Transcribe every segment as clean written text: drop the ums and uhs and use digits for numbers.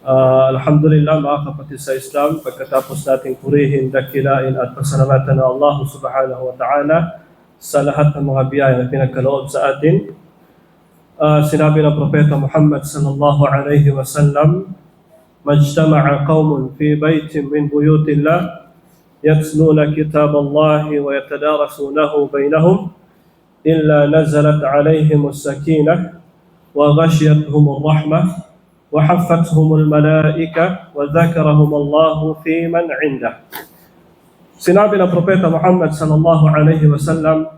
Alhamdulillah mga kapatid sa Islam, pagkatapos nating purihin, dakilain at pasalamatan ng Allah subhanahu wa ta'ala sa lahat ng mga biyaya na pinagkaloob sa atin. Sinabi ng Propeta Muhammad sallallahu alayhi wa sallam, "Majtama'a qawmun fi baytin min buyutillah, yatluna kitab Allah wa yatadarasunahu bainahum, illa nazalat alayhim as-sakinah wa ghashiyatuhum ar-rahmah وحفتهم الملائكة وذكرهم الله في من عنده." Sinabi ng Propeta Muhammad sallallahu alaihi wasallam,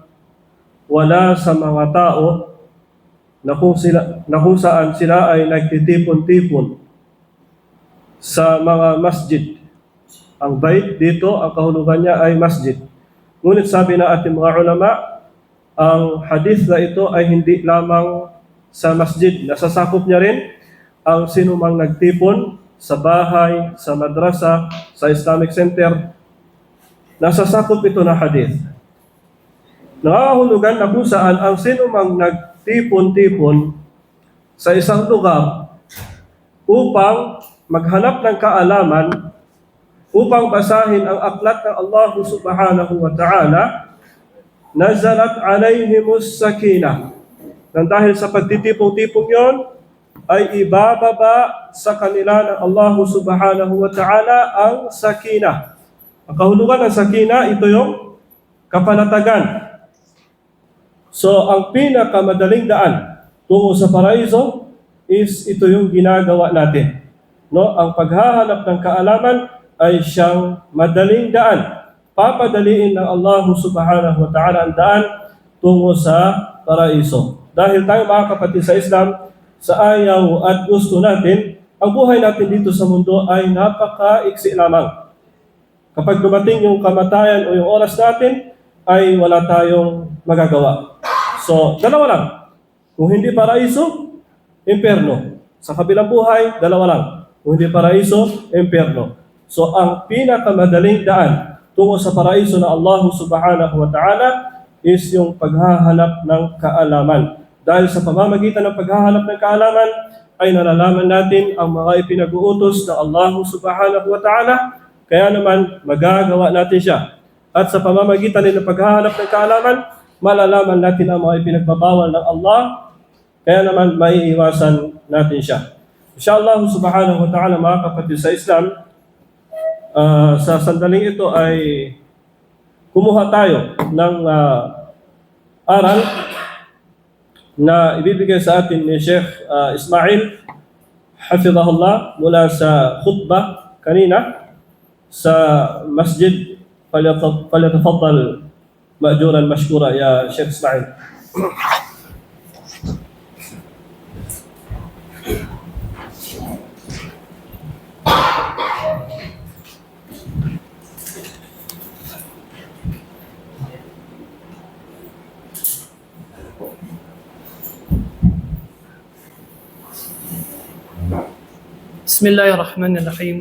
wala sa mga tao na kung saan sila ay nagtitipon-tipon sa mga masjid. Ang bait dito, ang kahulugan niya ay masjid. Ngunit sabi na ating mga ulama, ang hadith na ito ay hindi lamang sa masjid, nasasakop niya rin ang sino mang nagtipon sa bahay, sa madrasa, sa Islamic Center. Nasasakop ito na hadith. Nakahulugan na kung saan ang sino mang nagtipon-tipon sa isang lugar upang maghanap ng kaalaman, upang basahin ang aklat ng Allah subhanahu wa ta'ala, nazalat alayhimus sakinah. Nang dahil sa pagtitipong-tipong yon, ay ibababa sa kanila ng Allah subhanahu wa ta'ala ang sakinah. Ang kahulugan ng sakinah, ito yung kapanatagan. So, ang pinakamadaling daan tungo sa paraiso is ito yung ginagawa natin. No? Ang paghahanap ng kaalaman ay siyang madaling daan. Papadaliin ng Allah subhanahu wa ta'ala ang daan tungo sa paraiso. Dahil tayo mga kapatid sa Islam, sa ayaw at gusto natin, ang buhay natin dito sa mundo ay napaka-iksi lamang. Kapag dumating yung kamatayan o yung oras natin, ay wala tayong magagawa. So, dalawa lang. Kung hindi paraiso, impyerno. Sa kabilang buhay, dalawa lang. Kung hindi paraiso, impyerno. So, ang pinakamadaling daan tungo sa paraiso na Allah subhanahu wa ta'ala is yung paghahanap ng kaalaman. Dahil sa pamamagitan ng paghahanap ng kaalaman, ay nalalaman natin ang mga ipinag-uutos ng Allah subhanahu wa ta'ala, kaya naman magagawa natin siya. At sa pamamagitan ng paghahanap ng kaalaman, malalaman natin ang mga ipinagbabawal ng Allah, kaya naman maiiwasan natin siya. Inshallah subhanahu wa ta'ala mga kapatid sa Islam, sa sandaling ito ay kumuha tayo ng aral na ibibigay sa atin ni Sheikh Ismail hafizahullah mula sa khutbah kanina sa masjid. Falyatafaddal ma'juran mashkura ya Sheikh Ismail. بسم الله الرحمن الرحيم.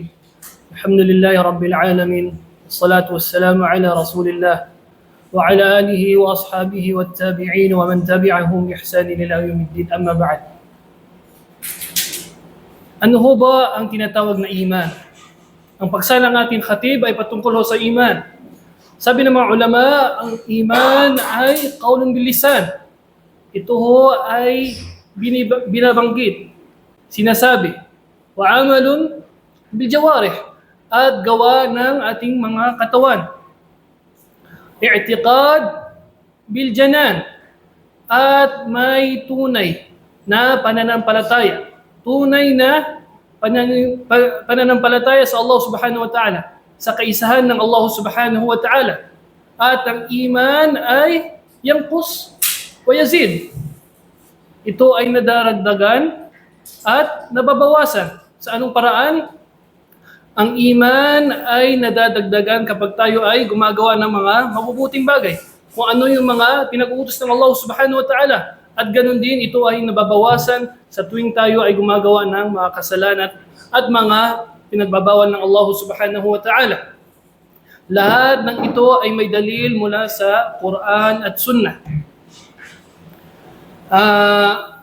الحمد لله رب العالمين، والصلاة والسلام على رسول الله وعلى آله وأصحابه والتابعين ومن تبعهم بإحسان إلى يوم الدين. أما بعد. Ano ho ba ang tinatawag na iman? Ang pagsalang ating khatib ay patungkol ho sa iman. Sabi ng mga ulama, ang iman ay qaulun bil lisan. Ito ho ay binabanggit, sinasabi, wa amalun bil jawarih, at gawa ng ating mga katawan. I'tiqad bil janan, at may tunay na pananampalataya. Tunay na pananampalataya sa Allah subhanahu wa ta'ala, sa kaisahan ng Allah subhanahu wa ta'ala. At ang iman ay yanqus wa yazid. Ito ay nadaragdagan at nababawasan. Sa anong paraan? Ang iman ay nadadagdagan kapag tayo ay gumagawa ng mga mabubuting bagay. Kung ano yung mga pinag-uutos ng Allah subhanahu wa ta'ala. At ganun din, ito ay nababawasan sa tuwing tayo ay gumagawa ng mga kasalanan at mga pinagbabawal ng Allah subhanahu wa ta'ala. Lahat ng ito ay may dalil mula sa Quran at Sunnah.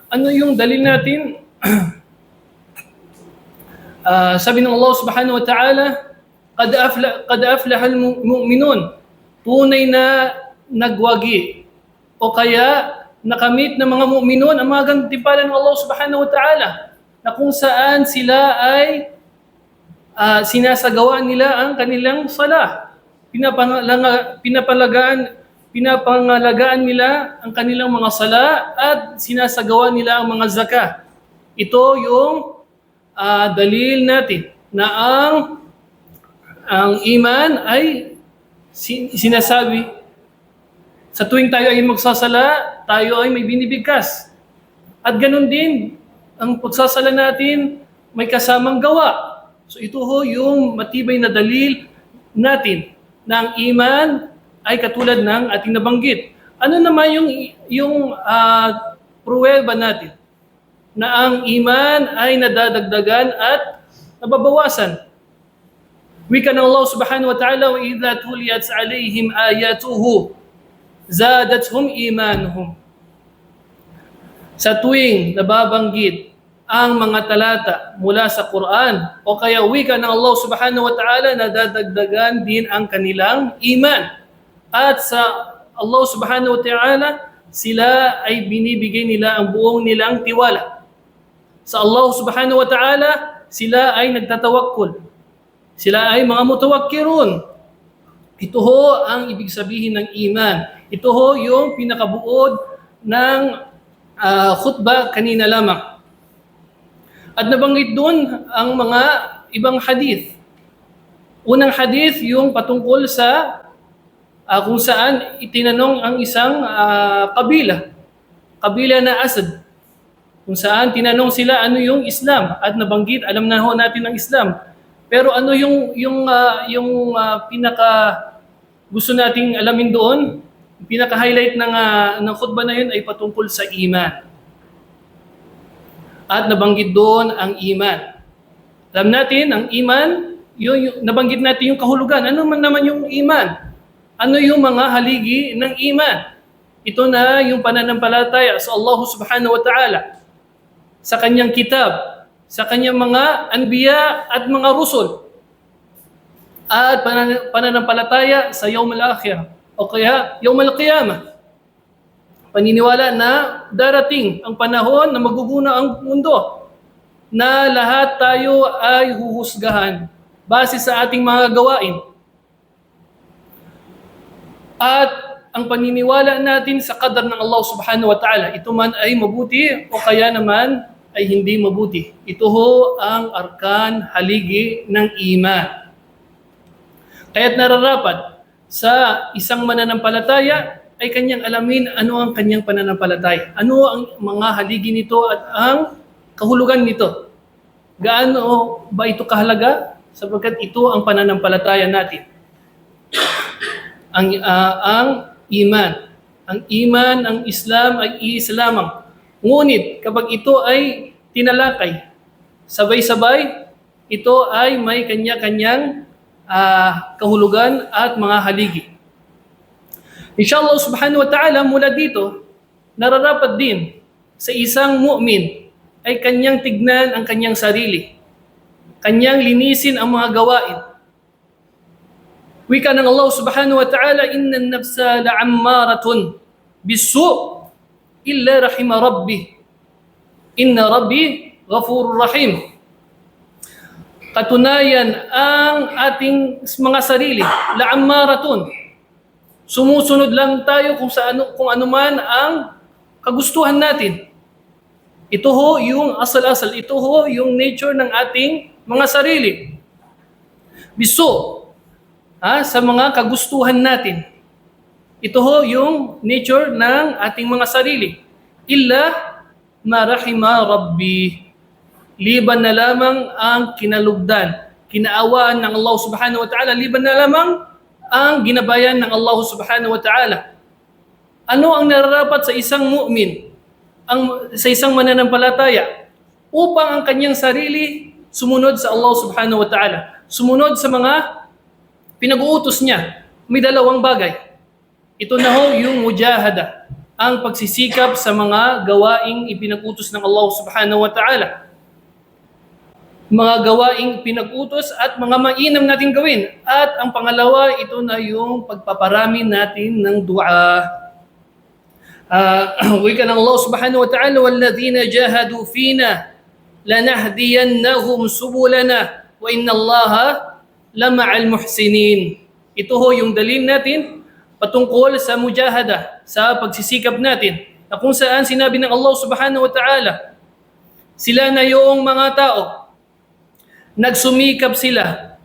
Ano yung dalil natin? Sabi ng Allah subhanahu wa ta'ala, qad aflaha al-mu'minun, tunay na nagwagi o kaya nakamit ng mga mu'minun ang mga gantimpala ng Allah subhanahu wa ta'ala, na kung saan sila ay sinasagawa nila ang kanilang salah. Pinapangalagaan nila ang kanilang mga sala at sinasagawa nila ang mga zakah. Ito yung dalil natin na ang iman ay sinasabi sa tuwing tayo ay magsasala, tayo ay may binibigkas. At ganun din, ang pagsasala natin may kasamang gawa. So ito ho yung matibay na dalil natin na ang iman ay katulad ng ating nabanggit. Ano naman yung pruweba natin na ang iman ay nadadagdagan at nababawasan? Wika ng Allah subhanahu wa ta'ala, wa idha tuliyat alayhim ayatuhu zadathum imanuhum. Sa tuwing nababanggit ang mga talata mula sa Quran o kaya wika ng Allah subhanahu wa ta'ala, nadadagdagan din ang kanilang iman. At sa Allah subhanahu wa ta'ala, sila ay binibigay nila ang buong nilang tiwala. Sa Allah subhanahu wa ta'ala, sila ay nagtatawakkul. Sila ay mga mutawakkirun. Ito ho ang ibig sabihin ng iman. Ito ho yung pinakabuod ng khutbah kanina lamang. At nabanggit doon ang mga ibang hadith. Unang hadith yung patungkol sa kung saan itinanong ang isang kabila na Asad. Kung saan tinanong sila ano yung Islam at nabanggit, alam na ho natin ang Islam. Pero ano yung pinaka gusto nating alamin doon? Yung pinaka-highlight ng khutbah na yun ay patungkol sa iman. At nabanggit doon ang iman. Alam natin, ang iman, yung nabanggit natin yung kahulugan. Ano man naman yung iman? Ano yung mga haligi ng iman? Ito na yung pananampalataya sa Allah subhanahu wa ta'ala, sa kanyang kitab, sa kanyang mga anbiya at mga rusul, at pananampalataya sa Yawm al-Akhirah o kaya Yawm al-Qiyamah. Paniniwala na darating ang panahon na maguguna ang mundo, na lahat tayo ay huhusgahan base sa ating mga gawain. At ang paniniwala natin sa qadar ng Allah subhanahu wa ta'ala, ito man ay mabuti o kaya naman ay hindi mabuti. Ito ho ang arkan haligi ng iman. Kaya't nararapat sa isang mananampalataya ay kanyang alamin ano ang kanyang pananampalataya. Ano ang mga haligi nito at ang kahulugan nito. Gaano ba ito kahalaga? Sapagkat ito ang pananampalataya natin. Ang iman. Ang iman, ang Islam ay iislamang. Ngunit kapag ito ay tinalakay, sabay-sabay, ito ay may kanya-kanyang kahulugan at mga haligi. Inshallah subhanahu wa ta'ala, mula dito, nararapat din sa isang mu'min ay kanyang tignan ang kanyang sarili. Kanyang linisin ang mga gawain. Wika ng Allah subhanahu wa ta'ala, inna an-nafsa la'ammaratun bisu' illa rahima rabbi. Inna rabbi ghafurur rahim. Katunayan, ang ating mga sarili, la'ammaratun. Sumusunod lang tayo kung ano man ang kagustuhan natin. Ito ho yung asal-asal, ito ho yung nature ng ating mga sarili. Bisu, sa mga kagustuhan natin. Ito ho yung nature ng ating mga sarili. Illa ma rahima rabbi. Liban na lamang ang kinalugdan, kinaawaan ng Allah subhanahu wa ta'ala, liban na lamang ang ginabayan ng Allah subhanahu wa ta'ala. Ano ang nararapat sa isang mu'min, sa isang mananampalataya, upang ang kanyang sarili sumunod sa Allah subhanahu wa ta'ala, sumunod sa mga pinag-uutos niya? May dalawang bagay. Ito na ho yung mujahada, ang pagsisikap sa mga gawaing ipinag-utos ng Allah subhanahu wa ta'ala. mga gawaing pinag-utos at mga mainam natin gawin. At ang pangalawa, ito na yung pagpaparami natin ng dua. Wika ng Allah subhanahu wa ta'ala, وَالَّذِينَ جَاهَدُوا فِينَا لَنَهْدِيَنَّهُمْ سُبُلَنَا وَإِنَّ اللَّهَ لَمَعَ الْمُحْسِنِينَ. Ito ho yung dalil natin patungkol sa mujahada, sa pagsisikap natin, na kung saan sinabi ng Allah subhanahu wa ta'ala, sila na yung mga tao, nagsumikap sila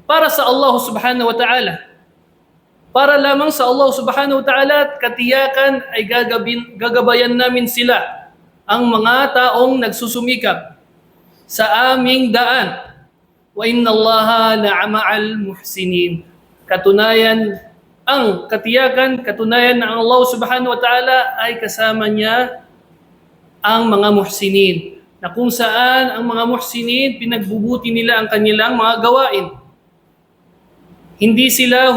para sa Allah subhanahu wa ta'ala. Para lamang sa Allah subhanahu wa ta'ala, katiyakan ay gagabayan namin sila, ang mga taong nagsusumikap sa aming daan. Wa inna Allaha la'ama'al muhsinin. Katunayan, ang katiyakan, katunayan na ang Allah subhanahu wa ta'ala ay kasama niya ang mga muhsinin, na kung saan ang mga muhsinin, pinagbubuti nila ang kanilang mga gawain. Hindi sila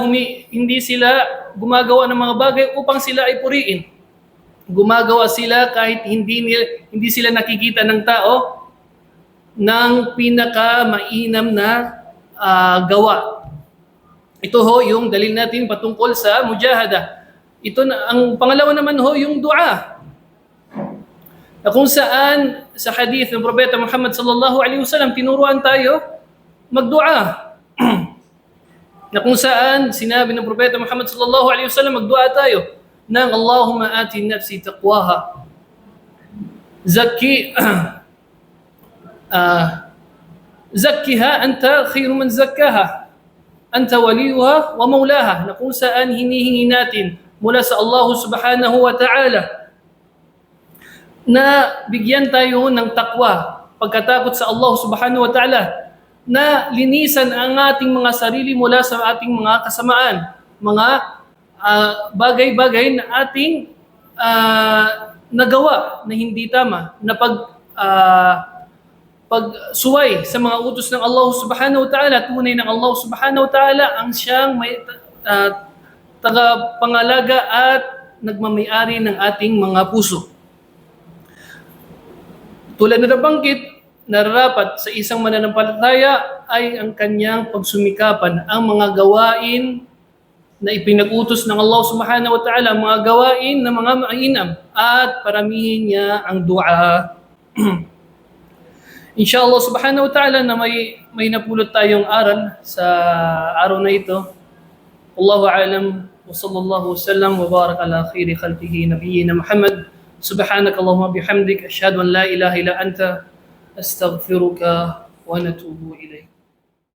gumagawa ng mga bagay upang sila ay puriin. Gumagawa sila kahit hindi sila nakikita ng tao ng pinaka-mainam na gawa. Ito ho yung dalil natin patungkol sa mujahada. Ito na, ang pangalawa naman ho yung dua. Na kung saan sa hadith ng Propeta Muhammad sallallahu alaihi wasallam tinuruan tayo magdua. Na kung saan sinabi ng Propeta Muhammad sallallahu alaihi wasallam magdua tayo ng Allahumma ati nafsi taqwaha. Zakkiha anta khairu man zakkaha. Anta waliyuha wa maulaha. Na kung saan hinihingi natin mula sa Allah subhanahu wa ta'ala na bigyan tayo ng takwa, pagkatakot sa Allah subhanahu wa ta'ala, na linisan ang ating mga sarili mula sa ating mga kasamaan, mga bagay-bagay na ating nagawa na hindi tama, na pagsuway sa mga utos ng Allah subhanahu wa ta'ala. Tunay ng Allah subhanahu wa ta'ala ang siyang may tagapangalaga at nagmamayari ng ating mga puso. Tulad na nabanggit, nararapat sa isang mananampalataya ay ang kanyang pagsumikapan ang mga gawain na ipinag-utos ng Allah subhanahu wa ta'ala, mga gawain na mga mainam, at paramihin niya ang dua. Inshallah subhanahu wa ta'ala na may napulot tayong aral sa araw na ito. Wallahu a'lam wa sallallahu wasallam wa barak ala khairi khalqihi nabiyyina Muhammad. Subhanaka Allahumma bihamdik, ashhadu an la ilaha illa anta, astaghfiruka wa natubu ilayk.